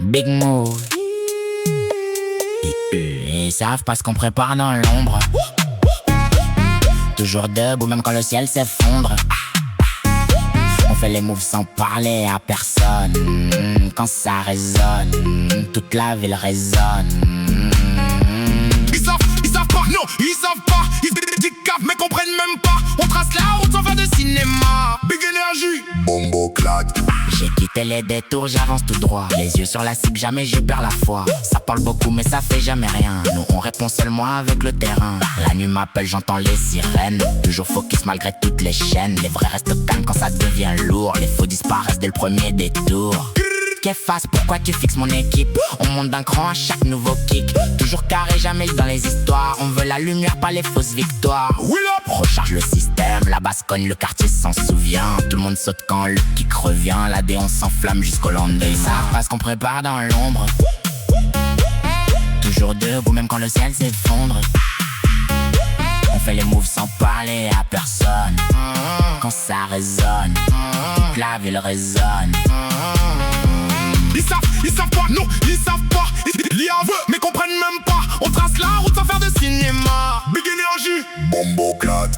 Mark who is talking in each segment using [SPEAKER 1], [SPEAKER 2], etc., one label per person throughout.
[SPEAKER 1] Big move. Ils savent pas ce qu'on prépare dans l'ombre. Toujours debout même quand le ciel s'effondre. On fait les moves sans parler à personne. Quand ça résonne, toute la ville résonne.
[SPEAKER 2] Ils savent pas, non, ils savent pas. Ils dédicapent mais comprennent même pas. On trace la route sans faire de cinéma. Big énergie, bombo clad.
[SPEAKER 1] J'ai quitté les détours, j'avance tout droit. Les yeux sur la cible, jamais je perds la foi. Ça parle beaucoup mais ça fait jamais rien. Nous on répond seulement avec le terrain. La nuit m'appelle, j'entends les sirènes. Toujours focus malgré toutes les chaînes. Les vrais restent calmes quand ça devient lourd. Les faux disparaissent dès le premier détour. Qu'efface, pourquoi tu fixes mon équipe? On monte d'un cran à chaque nouveau kick. Toujours carré, jamais dans les histoires. On veut la lumière, pas les fausses victoires. Recharge le système, la basse cogne, le quartier s'en souvient. Tout le monde saute quand le kick revient. La déon s'enflamme jusqu'au lendemain. Ils savent pas ce qu'on prépare dans l'ombre. Toujours debout même quand le ciel s'effondre. On fait les moves sans parler à personne. Quand ça résonne, toute la ville résonne.
[SPEAKER 2] Ils savent pas, non, ils savent pas. Ils y avouent, mais comprennent même pas. On trace la route sans faire de cinéma. Big énergie, bombo clad.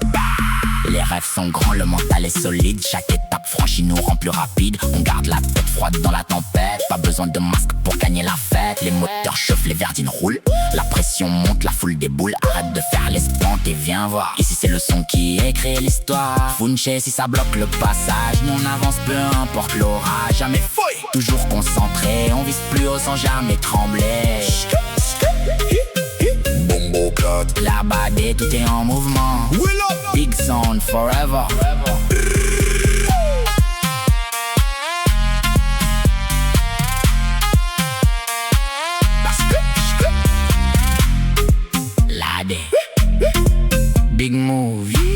[SPEAKER 1] Les rêves sont grands, le mental est solide. Chaque étape franchie nous rend plus rapide. On garde la tête froide dans la tempête. Pas besoin de masque pour gagner la fête. Les moteurs chauffent, les verdines roulent. La pression monte, la foule déboule. Arrête de faire l'espante et viens voir. Ici c'est le son qui écrit l'histoire. Funche si ça bloque le passage. Nous on avance peu importe l'orage. Jamais fouille, toujours concentré. On vise plus haut sans jamais trembler.
[SPEAKER 2] Bombo clad.
[SPEAKER 1] Là-bas dès tout est en mouvement. Big sound forever. Big move.